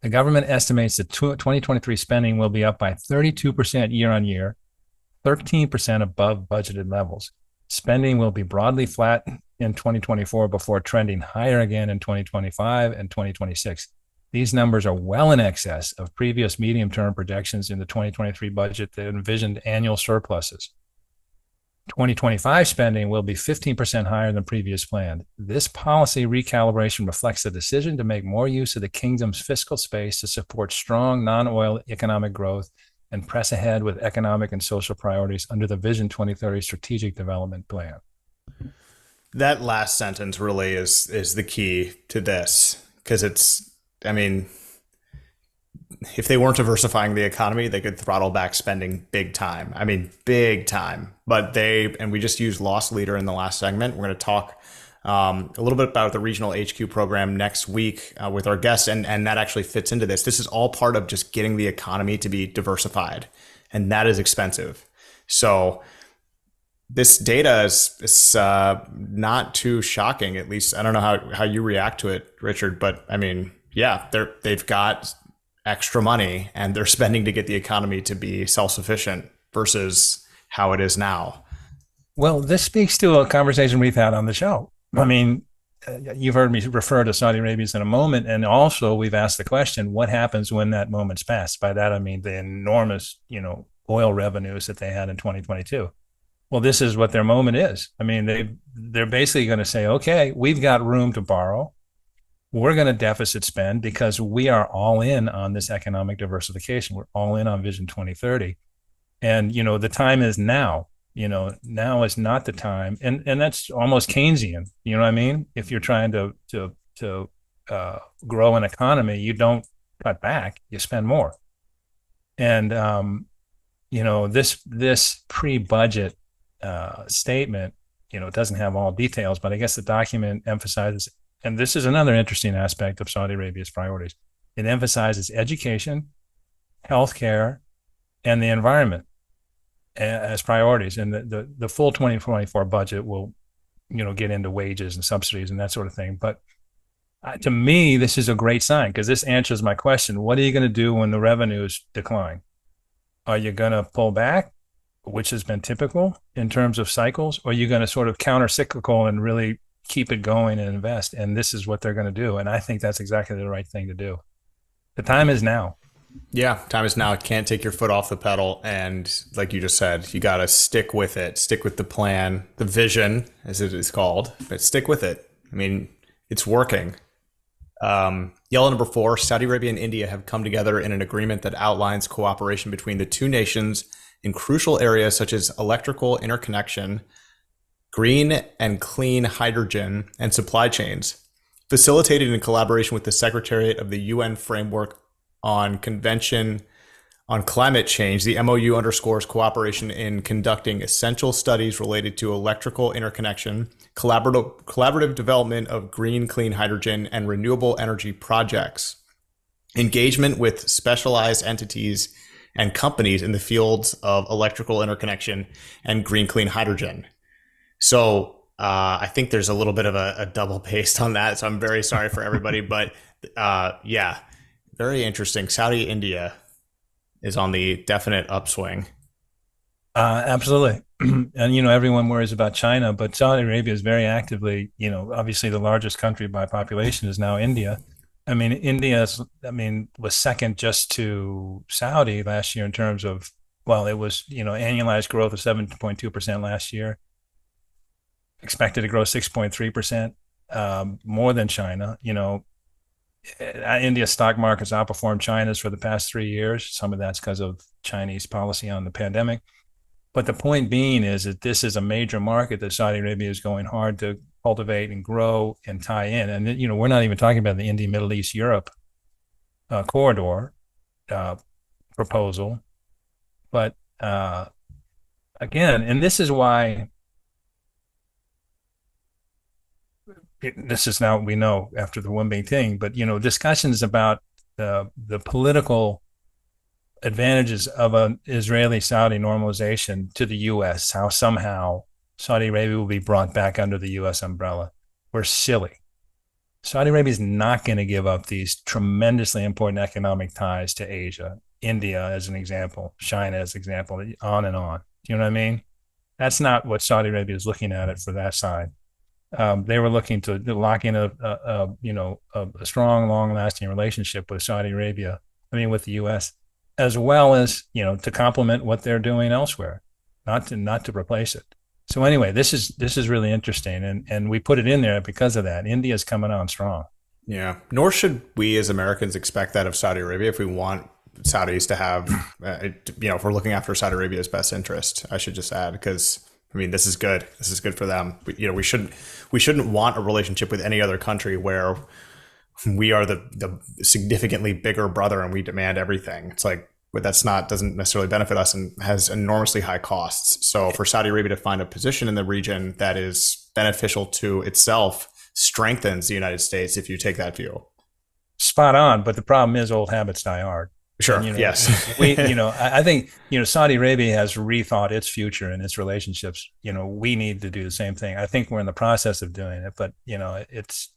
The government estimates that 2023 spending will be up by 32% year on year, 13% above budgeted levels. Spending will be broadly flat in 2024 before trending higher again in 2025 and 2026. These numbers are well in excess of previous medium-term projections in the 2023 budget that envisioned annual surpluses. 2025 spending will be 15% higher than previous planned. This policy recalibration reflects the decision to make more use of the kingdom's fiscal space to support strong non-oil economic growth and press ahead with economic and social priorities under the Vision 2030 Strategic Development Plan. That last sentence really is the key to this, because I mean, if they weren't diversifying the economy, they could throttle back spending big time. I mean, big time. But and we just used loss leader in the last segment. We're going to talk a little bit about the regional HQ program next week with our guests. And that actually fits into this. This is all part of just getting the economy to be diversified. And that is expensive. So this data is not too shocking. At least I don't know how you react to it, Richard. But I mean, yeah, they've got extra money and they're spending to get the economy to be self-sufficient versus how it is now. Well, this speaks to a conversation we've had on the show. I mean, you've heard me refer to Saudi Arabia in a moment, and also we've asked the question, what happens when that moment's passed? By that, I mean the enormous, oil revenues that they had in 2022. Well, this is what their moment is. I mean, they're basically going to say, okay, we've got room to borrow. We're going to deficit spend because we are all in on this economic diversification. We're all in on Vision 2030. And, the time is now. Now is not the time. And that's almost Keynesian. You know what I mean? If you're trying to grow an economy, you don't cut back, you spend more. And, this pre-budget statement, it doesn't have all details, but I guess the document emphasizes, and this is another interesting aspect of Saudi Arabia's priorities. It emphasizes education, healthcare, and the environment as priorities. And the full 2024 budget will, get into wages and subsidies and that sort of thing. But to me, this is a great sign because this answers my question. What are you going to do when the revenues decline? Are you going to pull back, which has been typical in terms of cycles, or are you going to sort of counter-cyclical and really keep it going and invest? And this is what they're going to do. And I think that's exactly the right thing to do. The time is now. Yeah, time is now. Can't take your foot off the pedal. And like you just said, you got to stick with it. Stick with the plan, the vision, as it is called, but stick with it. I mean, it's working. Yellow number 4, Saudi Arabia and India have come together in an agreement that outlines cooperation between the two nations in crucial areas such as electrical interconnection, green and clean hydrogen, and supply chains, facilitated in collaboration with the Secretariat of the UN Framework on Convention On climate change, the MOU underscores cooperation in conducting essential studies related to electrical interconnection, collaborative development of green, clean hydrogen, and renewable energy projects, engagement with specialized entities and companies in the fields of electrical interconnection and green, clean hydrogen. So I think there's a little bit of a double paste on that. So I'm very sorry for everybody. But yeah, very interesting. Saudi India is on the definite upswing. Absolutely. And, everyone worries about China, but Saudi Arabia is very actively, obviously the largest country by population is now India. I mean, was second just to Saudi last year in terms of, well, it was, annualized growth of 7.2% last year, expected to grow 6.3%, more than China. India's stock market's outperformed China's for the past 3 years. Some of that's because of Chinese policy on the pandemic. But the point being is that this is a major market that Saudi Arabia is going hard to cultivate and grow and tie in. And, we're not even talking about the India, Middle East, Europe corridor proposal. But again, and this is why this is now we know after the one big thing, but discussions about the political advantages of an Israeli-Saudi normalization to the U.S., how somehow Saudi Arabia will be brought back under the U.S. umbrella. We're silly. Saudi Arabia is not going to give up these tremendously important economic ties to Asia, India as an example, China as an example, on and on. Do you know what I mean? That's not what Saudi Arabia is looking at it for that side. They were looking to lock in a strong, long-lasting relationship with Saudi Arabia. With the U.S., as well as to complement what they're doing elsewhere, not to replace it. So anyway, this is really interesting, and we put it in there because of that. India's coming on strong. Yeah. Nor should we as Americans expect that of Saudi Arabia if we want Saudis to have, if we're looking after Saudi Arabia's best interest. I should just add, because this is good. This is good for them. We shouldn't want a relationship with any other country where we are the significantly bigger brother and we demand everything. It's like, but doesn't necessarily benefit us and has enormously high costs. So for Saudi Arabia to find a position in the region that is beneficial to itself strengthens the United States if you take that view. Spot on. But the problem is old habits die hard. Sure. And, yes. I think, Saudi Arabia has rethought its future and its relationships. We need to do the same thing. I think we're in the process of doing it, but it's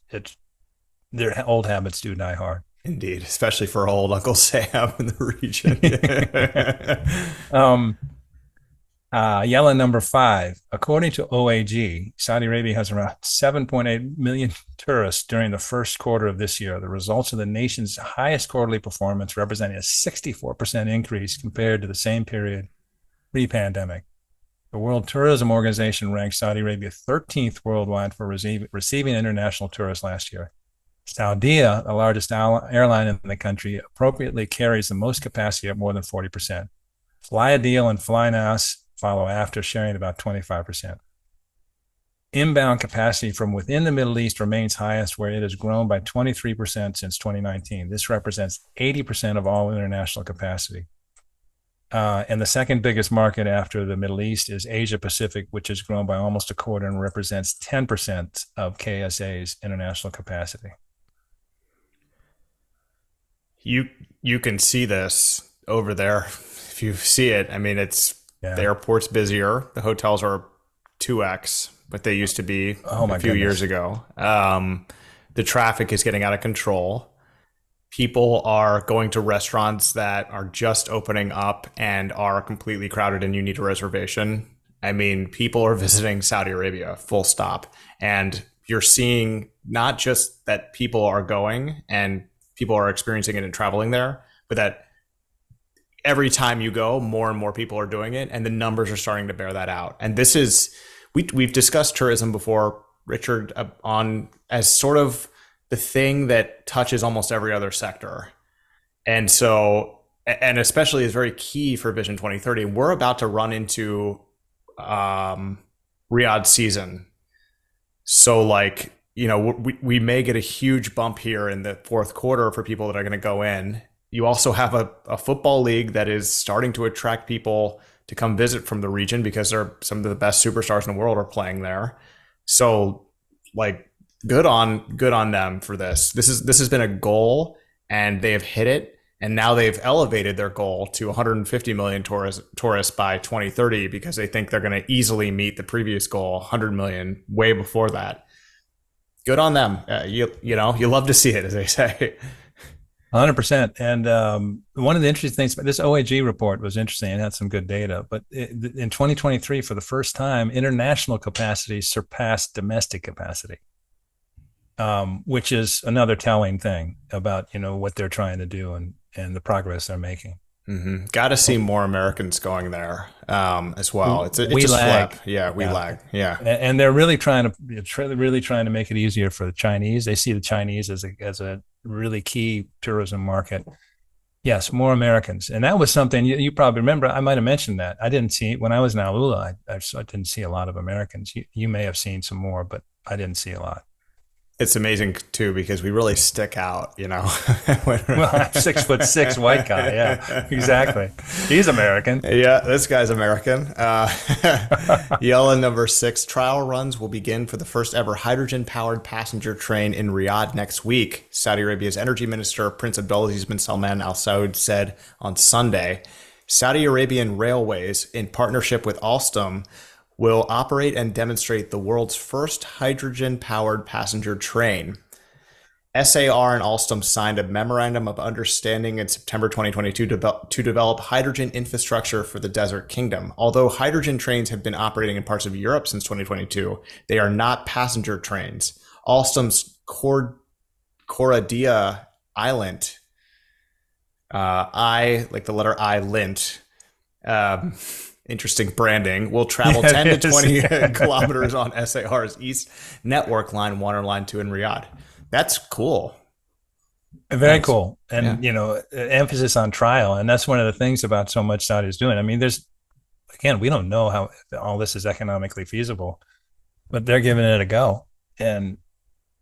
their old habits do die hard. Indeed, especially for old Uncle Sam in the region. Yellow number 5. According to OAG, Saudi Arabia has around 7.8 million tourists during the first quarter of this year. The results of the nation's highest quarterly performance, representing a 64% increase compared to the same period pre-pandemic. The World Tourism Organization ranked Saudi Arabia 13th worldwide for receiving international tourists last year. Saudia, the largest airline in the country, appropriately carries the most capacity at more than 40%. Flyadil and Flynas follow after, sharing about 25%. Inbound capacity from within the Middle East remains highest, where it has grown by 23% since 2019. This represents 80% of all international capacity. And the second biggest market after the Middle East is Asia Pacific, which has grown by almost a quarter and represents 10% of KSA's international capacity. You can see this over there if you see it. The airport's busier. The hotels are 2x what they used to be a few years ago. The traffic is getting out of control. People are going to restaurants that are just opening up and are completely crowded and you need a reservation. People are visiting Saudi Arabia, full stop. And you're seeing not just that people are going and people are experiencing it and traveling there, but that every time you go, more and more people are doing it, and the numbers are starting to bear that out. And this is, we've discussed tourism before, Richard, on as sort of the thing that touches almost every other sector. And so, and especially is very key for Vision 2030. We're about to run into Riyadh season. So we may get a huge bump here in the fourth quarter for people that are going to go in. you also have a football league that is starting to attract people to come visit from the region because they're some of the best superstars in the world are playing there. So like good on them for this. This has been a goal and they have hit it. And now they've elevated their goal to 150 million tourists by 2030 because they think they're going to easily meet the previous goal, 100 million, way before that. Good on them. You love to see it, as they say. 100%. And one of the interesting things, this OAG report was interesting and had some good data. But in 2023, for the first time, international capacity surpassed domestic capacity, which is another telling thing about what they're trying to do and the progress they're making. Mm-hmm. Got to see more Americans going there as well. It's a lag. flip. Yeah, we lag. Yeah, and they're really trying to make it easier for the Chinese. They see the Chinese as a really key tourism market. Yes, more Americans, and that was something you probably remember. I might have mentioned that. I didn't see when I was in Alula. I didn't see a lot of Americans. You may have seen some more, but I didn't see a lot. It's amazing too because we really stick out, Well, I'm 6'6" white guy. Yeah, exactly. He's American. Yeah, this guy's American. Yella number 6 trial runs will begin for the first ever hydrogen-powered passenger train in Riyadh next week. Saudi Arabia's energy minister, Prince Abdulaziz bin Salman Al Saud, said on Sunday. Saudi Arabian Railways, in partnership with Alstom, will operate and demonstrate the world's first hydrogen-powered passenger train. SAR and Alstom signed a memorandum of understanding in September 2022 to develop hydrogen infrastructure for the Desert Kingdom. Although hydrogen trains have been operating in parts of Europe since 2022, they are not passenger trains. Alstom's Coradia Island, I, like the letter I, Lint, interesting branding, will travel 10 to 20 kilometers on SAR's East Network Line 1 or Line 2 in Riyadh. That's cool. Very cool. And, emphasis on trial. And that's one of the things about so much Saudi is doing. I mean, we don't know how all this is economically feasible, but they're giving it a go. And,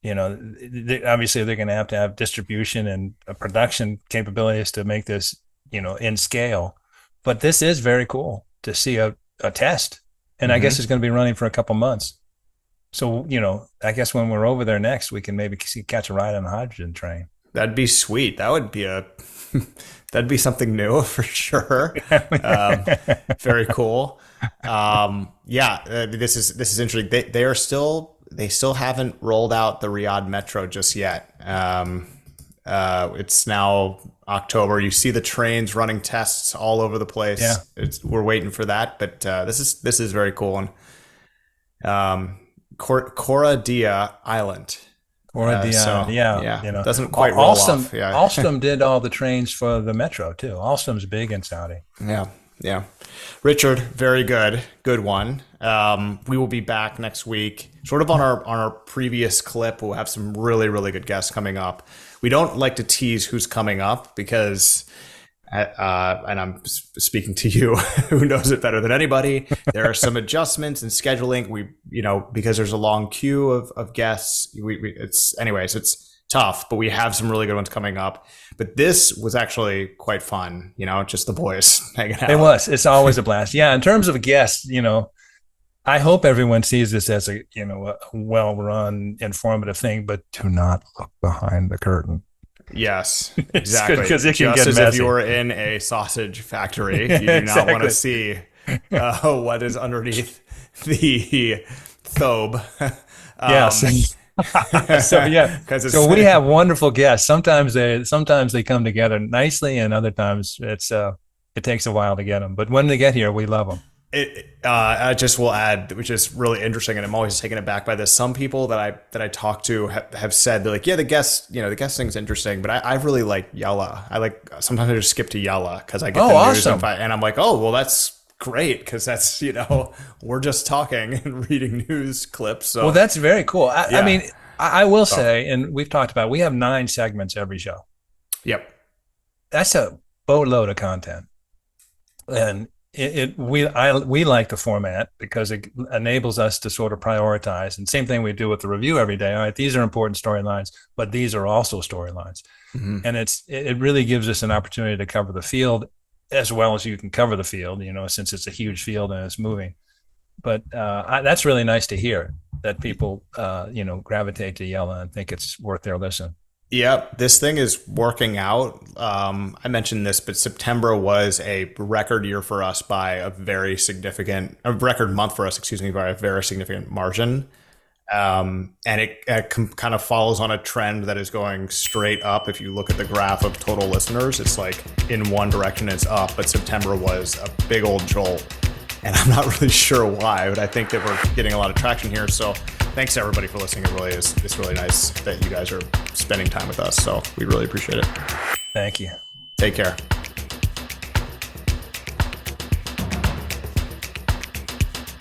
obviously they're going to have distribution and production capabilities to make this, in scale. But this is very cool to see a test. And I guess it's going to be running for a couple months. So, I guess when we're over there next, we can maybe catch a ride on a hydrogen train. That'd be sweet. That would be that'd be something new for sure. Very cool. This is interesting. They still haven't rolled out the Riyadh Metro just yet. It's now October. You see the trains running tests all over the place. Yeah. We're waiting for that, but this is very cool. And Coradia Island. Doesn't quite roll off. Yeah. Alstom did all the trains for the Metro too. Alstom's big in Saudi. Yeah. Richard, very good one. We will be back next week, sort of on our previous clip. We'll have some really, really good guests coming up. We don't like to tease who's coming up because, and I'm speaking to you, who knows it better than anybody. There are some adjustments in scheduling. Because there's a long queue of guests. It's tough, but we have some really good ones coming up. But this was actually quite fun. Just the boys hanging out. It was. It's always a blast. Yeah. In terms of guests, I hope everyone sees this as a well-run, informative thing, but do not look behind the curtain. Yes, exactly. Because it can just get as messy. If you're in a sausage factory, you do not want to see what is underneath the thobe. Yes. So we have wonderful guests. Sometimes they come together nicely, and other times it takes a while to get them. But when they get here, we love them. I just will add, which is really interesting, and I'm always taken aback by this. Some people that I talk to have said they're like, yeah, the guest thing's interesting, but I really like Yella. Sometimes I just skip to Yella because I get the news and I'm like, oh, well, that's great because that's we're just talking and reading news clips. So well, that's very cool. I mean, I will say, and we've talked about, we have 9 segments every show. Yep, that's a boatload of content, and we like the format because it enables us to sort of prioritize. And same thing we do with the review every day. All right, these are important storylines, but these are also storylines. Mm-hmm. And it really gives us an opportunity to cover the field as well as you can cover the field, since it's a huge field and it's moving. But that's really nice to hear that people, gravitate to Yella and think it's worth their listen. Yep, this thing is working out. I mentioned this, but September was a record year for us by a record month for us, excuse me, by a very significant margin. And it kind of follows on a trend that is going straight up. If you look at the graph of total listeners, it's like in one direction it's up, but September was a big old jolt. And I'm not really sure why, but I think that we're getting a lot of traction here. So thanks to everybody for listening. It's really nice that you guys are spending time with us. So we really appreciate it. Thank you. Take care.